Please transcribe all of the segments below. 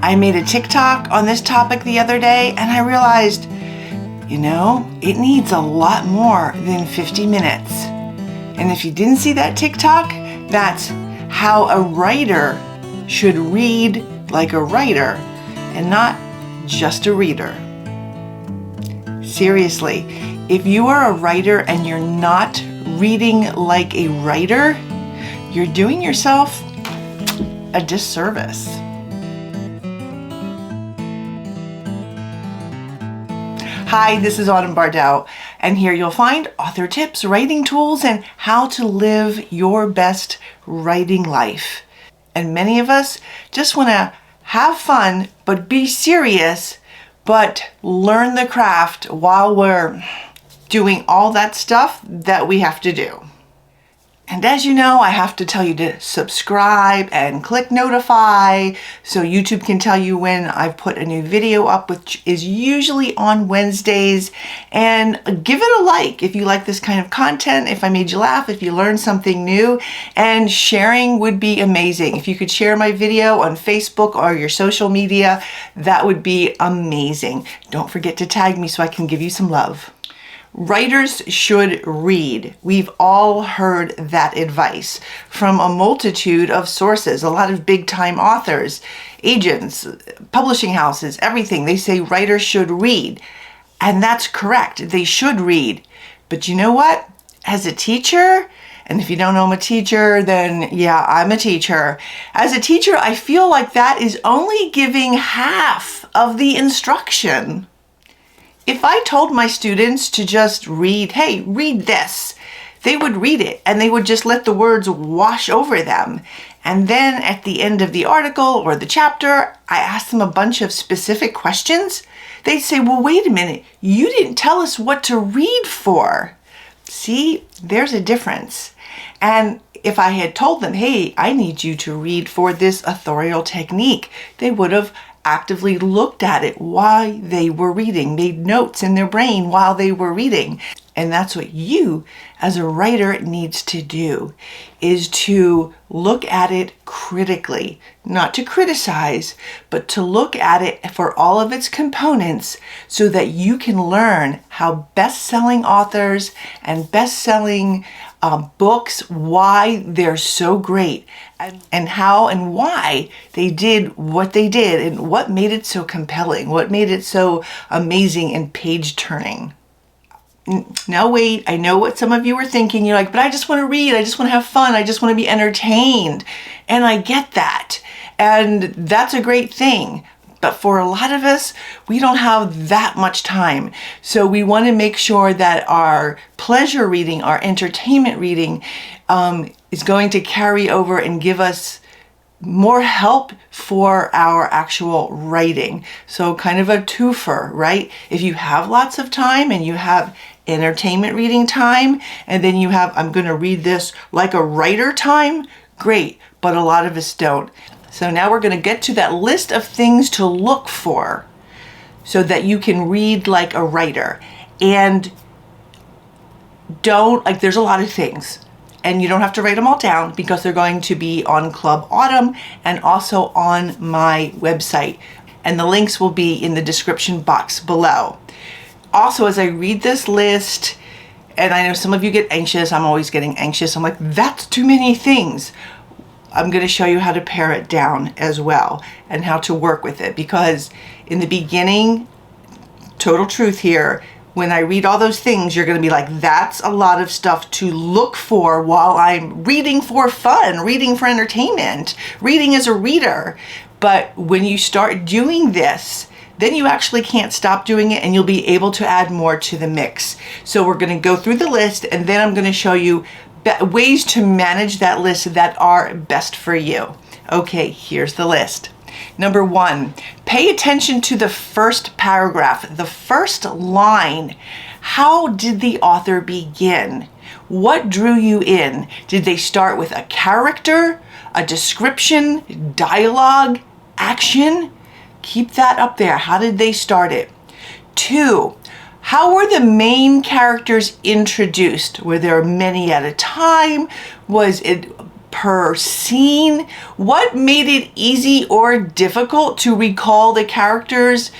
I made a TikTok on this topic the other day, and I realized, you know, it needs a lot more than 50 minutes. And if you didn't see that TikTok, that's how a writer should read like a writer and not just a reader. Seriously, if you are a writer and you're not reading like a writer, you're doing yourself a disservice. Hi, this is Autumn Bardot, and here you'll find author tips, writing tools, and how to live your best writing life. And many of us just want to have fun, but be serious, but learn the craft while we're doing all that stuff that we have to do. And as you know, I have to tell you to subscribe and click notify so YouTube can tell you when I've put a new video up, which is usually on Wednesdays. And give it a like if you like this kind of content, if I made you laugh, if you learned something new. And sharing would be amazing. If you could share my video on Facebook or your social media, that would be amazing. Don't forget to tag me so I can give you some love. Writers should read. We've all heard that advice from a multitude of sources, a lot of big-time authors, agents, publishing houses, everything. They say writers should read. And that's correct. They should read. But you know what? As a teacher, and if you don't know I'm a teacher, then yeah, I'm a teacher. As a teacher, I feel like that is only giving half of the instruction. If I told my students to just read, hey, read this, they would read it and they would just let the words wash over them. And then at the end of the article or the chapter, I asked them a bunch of specific questions. They'd say, well, wait a minute, you didn't tell us what to read for. See, there's a difference. And if I had told them, hey, I need you to read for this authorial technique, they would have actively looked at it while they were reading, made notes in their brain while they were reading. And that's what you as a writer needs to do, is to look at it critically, not to criticize, but to look at it for all of its components so that you can learn how best-selling authors and best-selling books, why they're so great, and how and why they did what they did, and what made it so compelling, what made it so amazing and page-turning. Now wait, I know what some of you are thinking. You're like, but I just want to read, I just want to have fun, I just want to be entertained. And I get that. And that's a great thing. But for a lot of us, we don't have that much time. So we want to make sure that our pleasure reading, our entertainment reading is going to carry over and give us more help for our actual writing. So kind of a twofer, right? If you have lots of time and you have entertainment reading time, and then you have, I'm going to read this like a writer time, great. But a lot of us don't. So now we're going to get to that list of things to look for so that you can read like a writer. And don't, like, there's a lot of things. And you don't have to write them all down because they're going to be on Club Autumn and also on my website. And the links will be in the description box below. Also, as I read this list, and I know some of you get anxious, I'm always getting anxious. I'm like, that's too many things. I'm going to show you how to pare it down as well and how to work with it, because in the beginning, total truth here, when I read all those things, you're going to be like, that's a lot of stuff to look for while I'm reading for fun, reading for entertainment, reading as a reader. But when you start doing this, then you actually can't stop doing it and you'll be able to add more to the mix. So we're going to go through the list and then I'm going to show you ways to manage that list that are best for you. Okay, here's the list. Number 1, pay attention to the first paragraph, the first line. How did the author begin? What drew you in? Did they start with a character, a description, dialogue, action? Keep that up there. How did they start it? 2, how were the main characters introduced? Were there many at a time? Was it per scene? What made it easy or difficult to recall the characters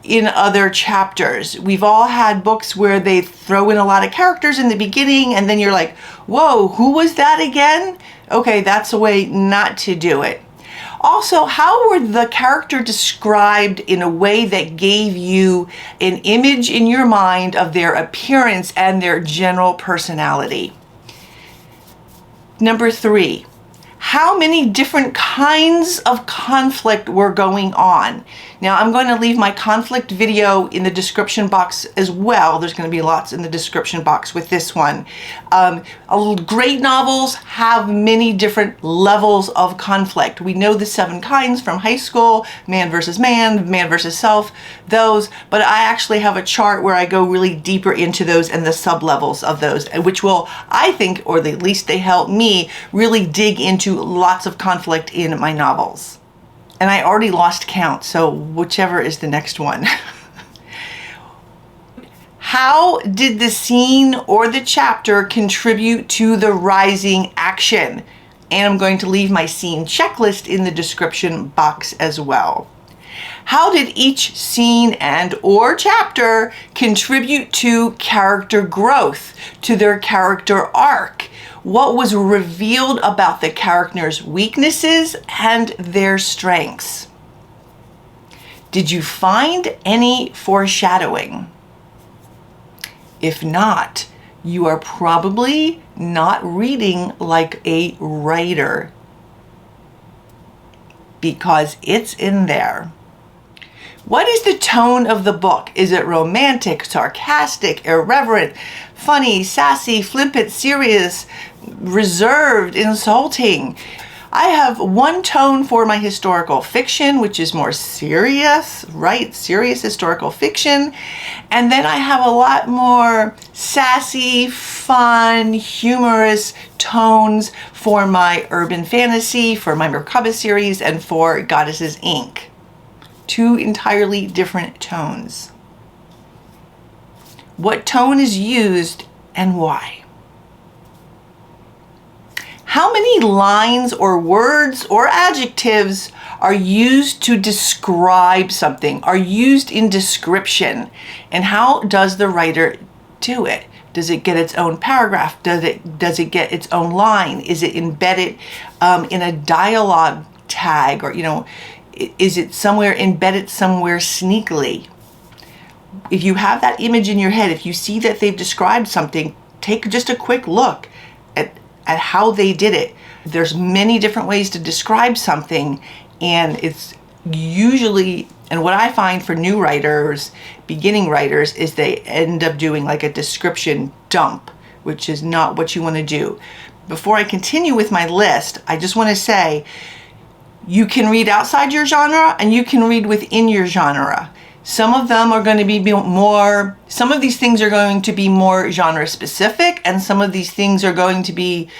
in other chapters? We've all had books where they throw in a lot of characters in the beginning and then you're like, whoa, who was that again? Okay, that's a way not to do it. Also, how were the character described in a way that gave you an image in your mind of their appearance and their general personality? Number 3, how many different kinds of conflict were going on? Now, I'm going to leave my conflict video in the description box as well. There's going to be lots in the description box with this one. Great novels have many different levels of conflict. We know the 7 kinds from high school: man versus man, man versus self, those, but I actually have a chart where I go really deeper into those and the sub-levels of those, which will, I think, or at least they help me, really dig into lots of conflict in my novels. And I already lost count, so whichever is the next one. How did the scene or the chapter contribute to the rising action? And I'm going to leave my scene checklist in the description box as well. How did each scene and or chapter contribute to character growth, to their character arc? What was revealed about the character's weaknesses and their strengths? Did you find any foreshadowing? If not, you are probably not reading like a writer, because it's in there. What is the tone of the book? Is it romantic, sarcastic, irreverent, funny, sassy, flippant, serious, reserved, insulting? I have one tone for my historical fiction, which is more serious, right? Serious historical fiction. And then I have a lot more sassy, fun, humorous tones for my urban fantasy, for my Merkaba series, and for Goddesses, Inc. 2 entirely different tones. What tone is used and why? How many lines or words or adjectives are used to describe something, are used in description? And how does the writer do it? Does it get its own paragraph? Does it get its own line? Is it embedded in a dialogue tag, or, is it somewhere embedded somewhere sneakily? If you have that image in your head, if you see that they've described something, take just a quick look at how they did it. There's many different ways to describe something, and it's usually, and what I find for new writers, beginning writers, is they end up doing like a description dump, which is not what you want to do. Before I continue with my list, I just want to say, you can read outside your genre and you can read within your genre. Some of them are going to be more, some of these things are going to be more genre specific, and some of these things are going to be,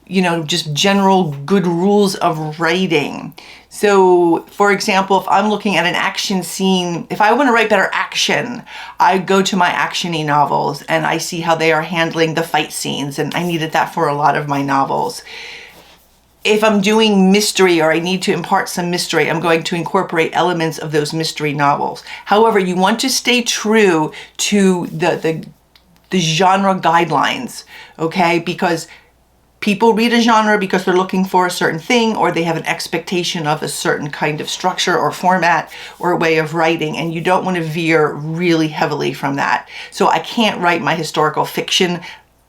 just general good rules of writing. So, for example, if I'm looking at an action scene, if I want to write better action, I go to my action-y novels and I see how they are handling the fight scenes, and I needed that for a lot of my novels. If I'm doing mystery, or I need to impart some mystery, I'm going to incorporate elements of those mystery novels. However, you want to stay true to the genre guidelines, okay? Because people read a genre because they're looking for a certain thing, or they have an expectation of a certain kind of structure or format or way of writing, and you don't want to veer really heavily from that. So I can't write my historical fiction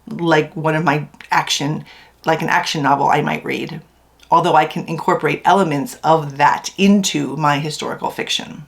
like one of my action, like an action novel I might read, although I can incorporate elements of that into my historical fiction.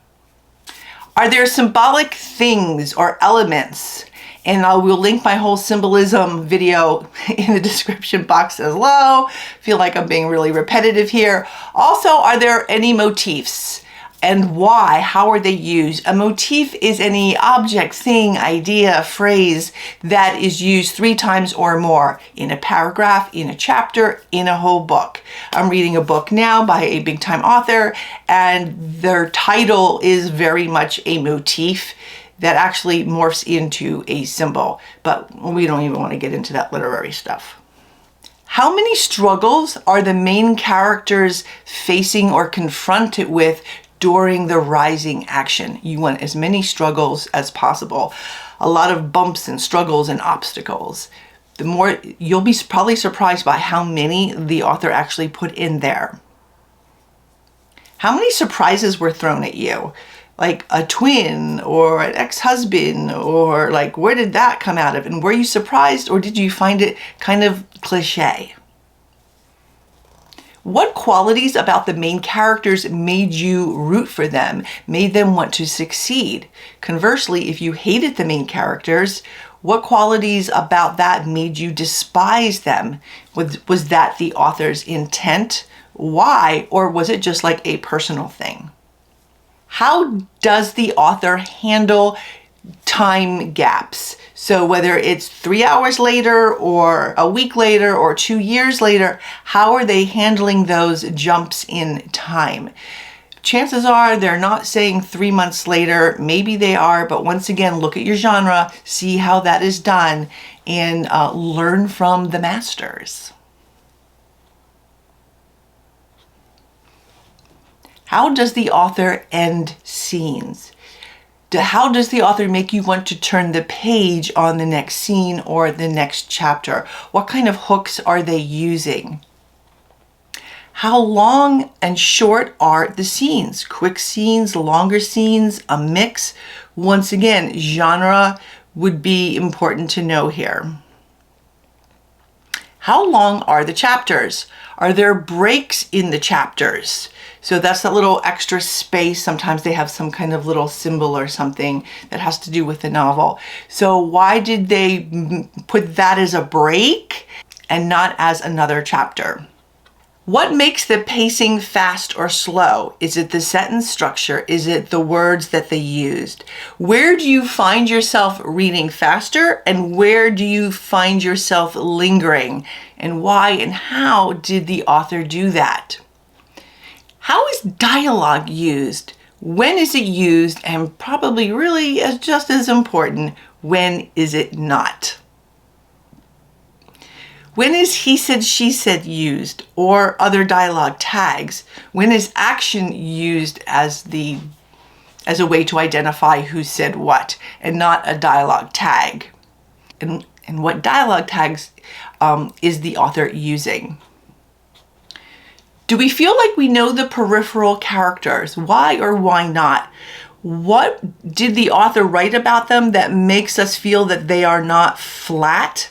Are there symbolic things or elements? And I will link my whole symbolism video in the description box as well. Feel like I'm being really repetitive here. Also, are there any motifs? And why? How are they used? A motif is any object, thing, idea, phrase that is used 3 times or more in a paragraph, in a chapter, in a whole book. I'm reading a book now by a big time author, and their title is very much a motif that actually morphs into a symbol, but we don't even want to get into that literary stuff. How many struggles are the main characters facing or confronted with during the rising action? You want as many struggles as possible. A lot of bumps and struggles and obstacles. The more, you'll be probably surprised by how many the author actually put in there. How many surprises were thrown at you? Like a twin or an ex-husband, or like, where did that come out of? And were you surprised, or did you find it kind of cliche? What qualities about the main characters made you root for them, made them want to succeed? Conversely, if you hated the main characters, what qualities about that made you despise them? Was that the author's intent? Why? Or was it just like a personal thing? How does the author handle time gaps? So whether it's 3 hours later or a week later or 2 years later, how are they handling those jumps in time? Chances are they're not saying 3 months later. Maybe they are, but once again, look at your genre, see how that is done, and learn from the masters. How does the author end scenes? How does the author make you want to turn the page on the next scene or the next chapter? What kind of hooks are they using? How long and short are the scenes? Quick scenes, longer scenes, a mix? Once again, genre would be important to know here. How long are the chapters? Are there breaks in the chapters? So that's that little extra space. Sometimes they have some kind of little symbol or something that has to do with the novel. So why did they put that as a break and not as another chapter? What makes the pacing fast or slow? Is it the sentence structure? Is it the words that they used? Where do you find yourself reading faster, and where do you find yourself lingering? And why and how did the author do that? How is dialogue used? When is it used? And probably really just as important, when is it not? When is he said, she said used, or other dialogue tags? When is action used as a way to identify who said what, and not a dialogue tag? And what dialogue tags is the author using? Do we feel like we know the peripheral characters? Why or why not? What did the author write about them that makes us feel that they are not flat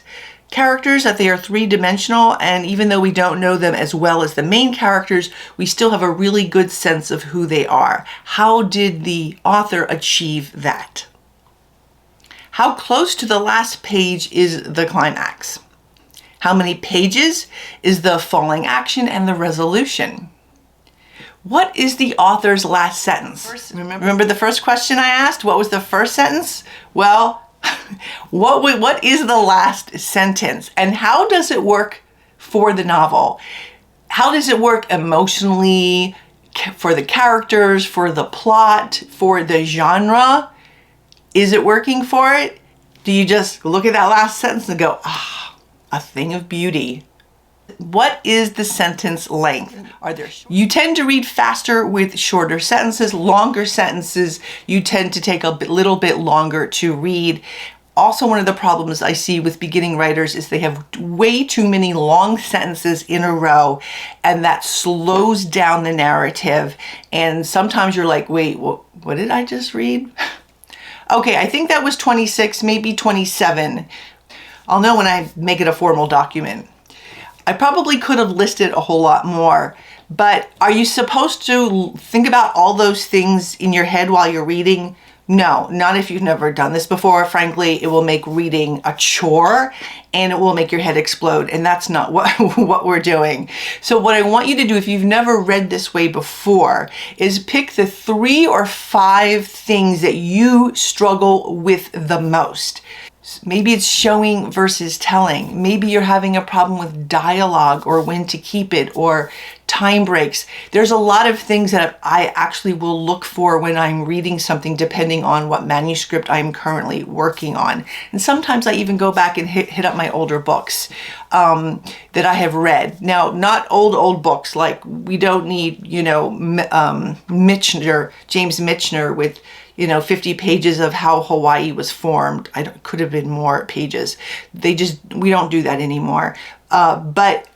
characters, that they are three-dimensional, and even though we don't know them as well as the main characters, we still have a really good sense of who they are? How did the author achieve that? How close to the last page is the climax? How many pages is the falling action and the resolution? What is the author's last sentence? Remember the first question I asked? What was the first sentence? Well, what is the last sentence, and how does it work for the novel? How does it work emotionally, for the characters, for the plot, for the genre? Is it working for it? Do you just look at that last sentence and go, ah, a thing of beauty? What is the sentence length? You tend to read faster with shorter sentences. Longer sentences, you tend to take a little bit longer to read. Also, one of the problems I see with beginning writers is they have way too many long sentences in a row, and that slows down the narrative. And sometimes you're like, wait, what did I just read? Okay, I think that was 26, maybe 27. I'll know when I make it a formal document. I probably could have listed a whole lot more, but are you supposed to think about all those things in your head while you're reading? No, not if you've never done this before. Frankly, it will make reading a chore and it will make your head explode, and that's not what we're doing. So what I want you to do, if you've never read this way before, is pick the 3 or 5 things that you struggle with the most. Maybe it's showing versus telling. Maybe you're having a problem with dialogue or when to keep it, or time breaks. There's a lot of things that I actually will look for when I'm reading something, depending on what manuscript I'm currently working on. And sometimes I even go back and hit up my older books that I have read. Now, not old books, like we don't need, Michener, James Michener with 50 pages of how Hawaii was formed. Could have been more pages. We don't do that anymore. But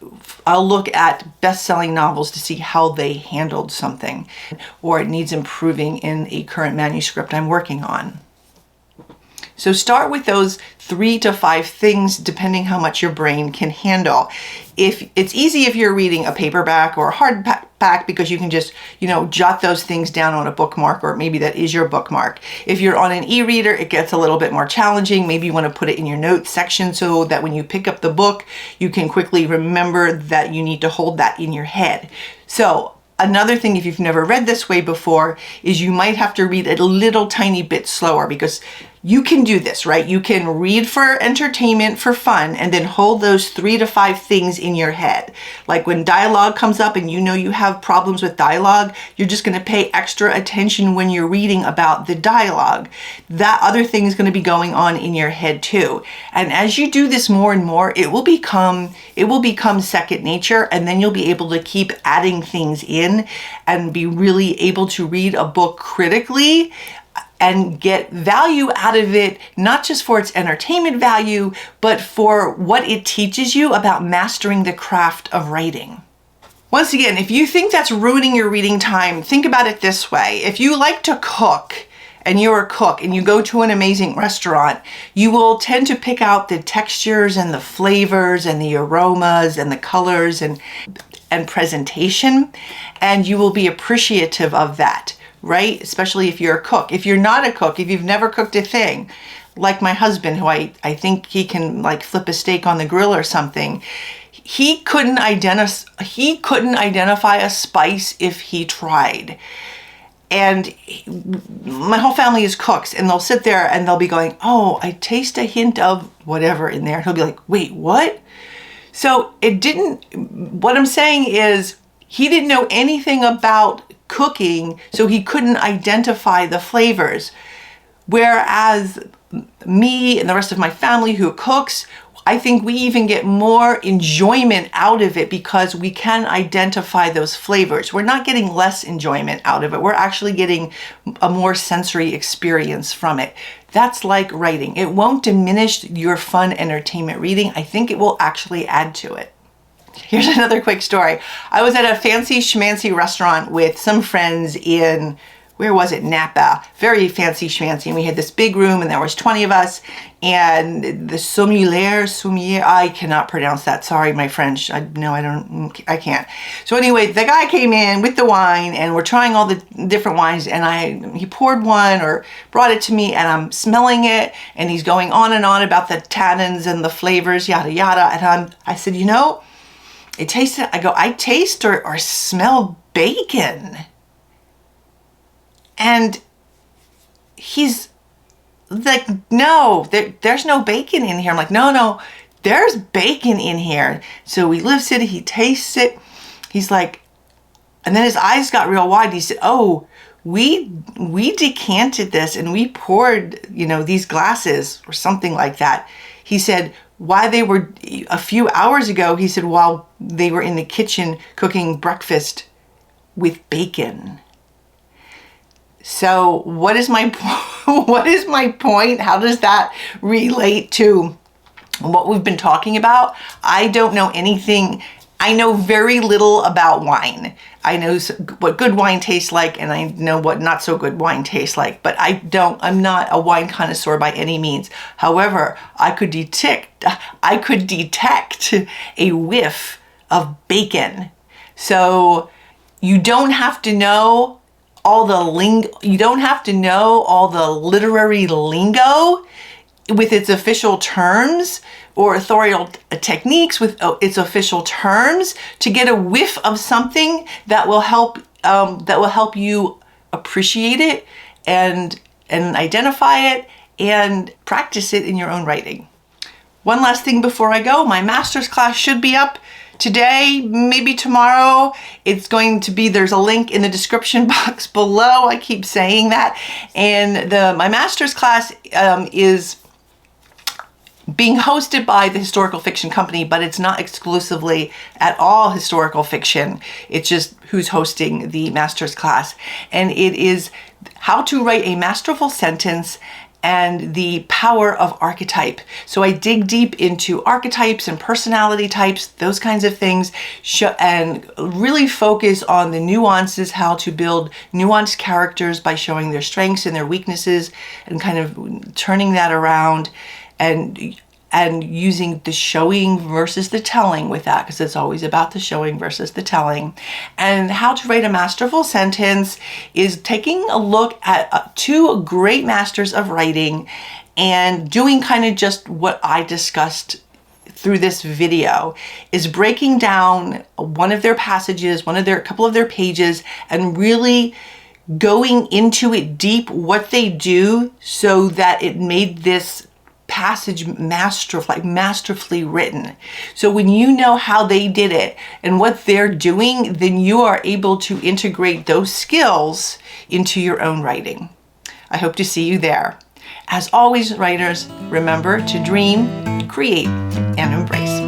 I'll look at best-selling novels to see how they handled something, or it needs improving in a current manuscript I'm working on. So start with those 3 to 5 things, depending how much your brain can handle. If it's easy if you're reading a paperback or a hardback, because you can just, jot those things down on a bookmark, or maybe that is your bookmark. If you're on an e-reader, it gets a little bit more challenging. Maybe you want to put it in your notes section so that when you pick up the book, you can quickly remember that you need to hold that in your head. So another thing, if you've never read this way before, is you might have to read a little tiny bit slower, because you can do this, right? You can read for entertainment, for fun, and then hold those 3 to 5 things in your head. Like when dialogue comes up and you have problems with dialogue, you're just going to pay extra attention when you're reading about the dialogue. That other thing is going to be going on in your head too. And as you do this more and more, it will become second nature, and then you'll be able to keep adding things in and be really able to read a book critically and get value out of it, not just for its entertainment value, but for what it teaches you about mastering the craft of writing. Once again, if you think that's ruining your reading time, think about it this way. If you like to cook, and you're a cook and you go to an amazing restaurant, you will tend to pick out the textures and the flavors and the aromas and the colors and presentation, and you will be appreciative of that. Right? Especially if you're a cook. If you're not a cook, if you've never cooked a thing, like my husband, who I think he can like flip a steak on the grill or something, he couldn't identify a spice if he tried. And my whole family is cooks, and they'll sit there and they'll be going, "Oh, I taste a hint of whatever in there." He'll be like, "Wait, what?" So what I'm saying is, he didn't know anything about cooking, so he couldn't identify the flavors. Whereas me and the rest of my family who cooks, I think we even get more enjoyment out of it because we can identify those flavors. We're not getting less enjoyment out of it. We're actually getting a more sensory experience from it. That's like writing. It won't diminish your fun entertainment reading. I think it will actually add to it. Here's another quick story. I was at a fancy schmancy restaurant with some friends in, where was it? Napa. Very fancy schmancy. And we had this big room and there was 20 of us. And the sommelier, I cannot pronounce that. Sorry, my French. I can't. So anyway, the guy came in with the wine and we're trying all the different wines, and he poured one or brought it to me, and I'm smelling it, and he's going on and on about the tannins and the flavors, yada, yada. And I said, it tasted, I taste or smell bacon. And he's like, "No, there's no bacon in here." I'm like, no, there's bacon in here. So he lifts it, he tastes it. He's like, and then his eyes got real wide. He said, "Oh, we decanted this and we poured, these glasses," or something like that. He said, a few hours ago, he said, while they were in the kitchen cooking breakfast with bacon. So what is my point? How does that relate to what we've been talking about? I don't know anything. I know very little about wine. I know what good wine tastes like, and I know what not so good wine tastes like, but I'm not a wine connoisseur by any means. However, I could detect a whiff of bacon. So you don't have to know all the you don't have to know all the literary lingo with its official terms, or authorial techniques with its official terms, to get a whiff of something that will help you appreciate it and identify it and practice it in your own writing. One last thing before I go, my master's class should be up today, maybe tomorrow. It's going to be, there's a link in the description box below. I keep saying that. And my master's class is being hosted by the Historical Fiction Company, but it's not exclusively at all historical fiction. It's just who's hosting the master's class. And it is how to write a masterful sentence and the power of archetype. So I dig deep into archetypes and personality types, those kinds of things, and really focus on the nuances, how to build nuanced characters by showing their strengths and their weaknesses and kind of turning that around, and using the showing versus the telling with that, because it's always about the showing versus the telling. And how to write a masterful sentence is taking a look at two great masters of writing and doing kind of just what I discussed through this video, is breaking down one of their passages, a couple of their pages, and really going into it deep, what they do, so that it made this passage masterfully written. So when you know how they did it and what they're doing, then you are able to integrate those skills into your own writing. I hope to see you there. As always, writers, remember to dream, create, and embrace.